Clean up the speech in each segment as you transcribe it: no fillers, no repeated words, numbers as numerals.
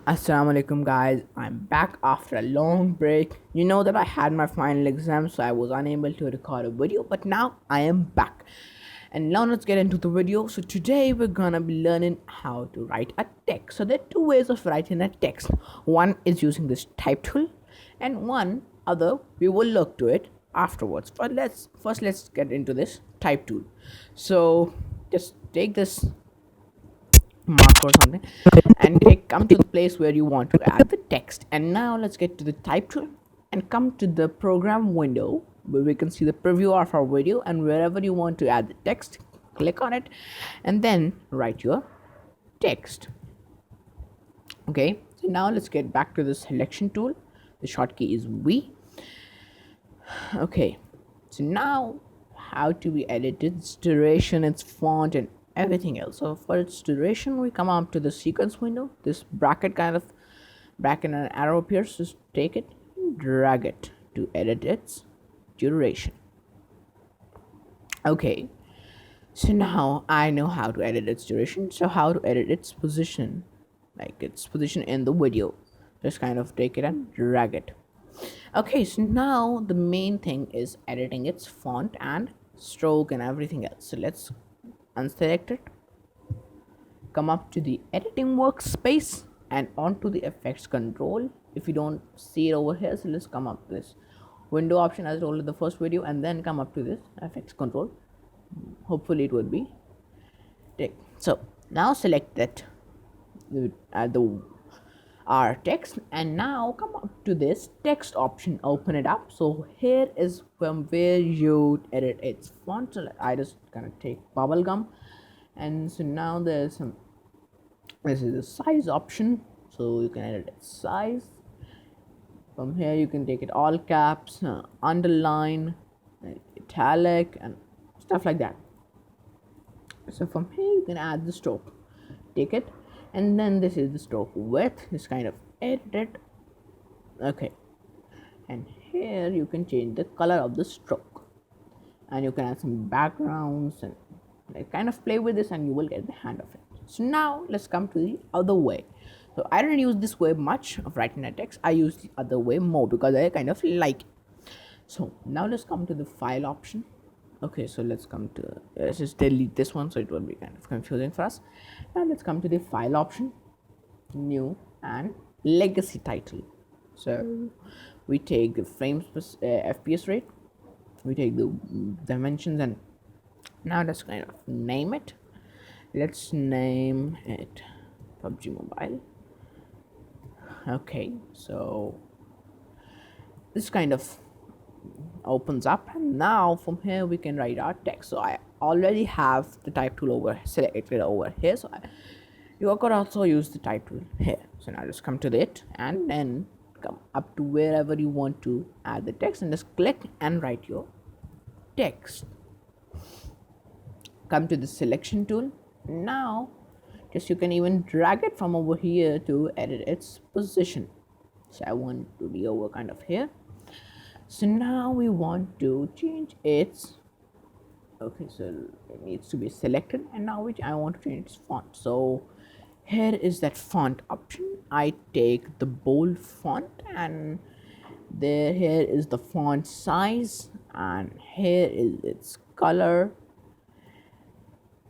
Assalamu alaikum guys, I'm back after a long break. You know that I had my final exam, so I was unable to record a video, but now I am back. And now let's get into the video. So today we're gonna be learning how to write a text. So there are two ways of writing a text. One is using this type tool, and one other we will look to it afterwards. But let's get into this type tool. So just take this mark or something and come to the place where you want to add the text. And now let's get to the type tool and come to the program window where we can see the preview of our video, and wherever you want to add the text, click on it and then write your text. Okay, so now let's get back to the selection tool. The shortcut is V. Okay, so now how do we edit its duration, its font, and everything else? So for its duration, we come up to the sequence window. This bracket and an arrow appears. Just take it and drag it to edit its duration. Okay, so now I know how to edit its duration. So how to edit its position, like its position in the video. Just kind of take it and drag it. Okay, so now the main thing is editing its font and stroke and everything else. So let's unselect it, come up to the editing workspace and onto the effects control. If you don't see it over here, so let's come up to this window option as I told in the first video, and then come up to this effects control. Hopefully it would be take. So now select that our text, and now come up to this text option, open it up. So here is from where you edit its font. So I just gonna take bubblegum, and so now this is the size option, so you can edit its size. From here you can take it all caps, underline, italic, and stuff like that. So from here you can add the stroke, take it, and then this is the stroke width. This kind of edit it. Okay, and here you can change the color of the stroke, and you can add some backgrounds and kind of play with this, and you will get the hang of it. So now let's come to the other way. So I don't use this way much of writing a text. I use the other way more because I kind of like it. So now let's come to the file option. Okay, so let's come to let's just delete this one, so it will be kind of confusing for us. Now let's come to the file option, new, and legacy title. So we take the frames per fps rate, we take the dimensions, and now let's kind of name it. Let's name it PUBG Mobile. Okay, so this kind of opens up, and now from here we can write our text. So I already have the type tool selected over here, so you could also use the type tool here. So now just come to it and then come up to wherever you want to add the text, and just click and write your text. Come to the selection tool. Now just you can even drag it from over here to edit its position. So I want to be over kind of here. So now we want to change its, okay, so it needs to be selected, and now I want to change its font. So here is that font option. I take the bold font, and here is the font size, and here is its color.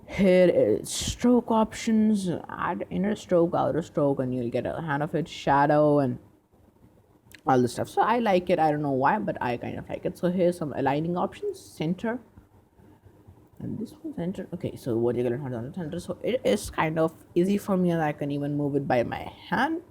Here is stroke options, add inner stroke, outer stroke, and you'll get a hand of it, shadow, and all this stuff. So I like it. I don't know why, but I kind of like it. So here's some aligning options, center, and this one center. Okay, so what you're gonna have on the center. So it is kind of easy for me, and I can even move it by my hand.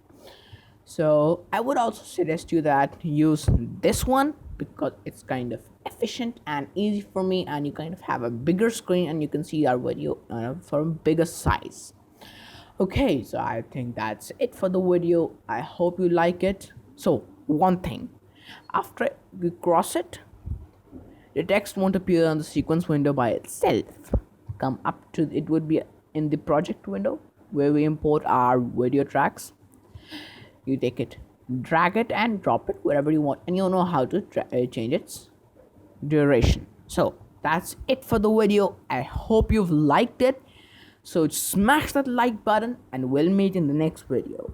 So I would also suggest you that use this one because it's kind of efficient and easy for me, and you kind of have a bigger screen and you can see our video for a bigger size. Okay, so I think that's it for the video. I hope you like it. So one thing, after you cross it, the text won't appear on the sequence window by itself. Come up to it, would be in the project window where we import our video tracks. You take it, drag it, and drop it wherever you want, and you know how to change its duration. So that's it for the video. I hope you've liked it. So smash that like button, and we'll meet in the next video.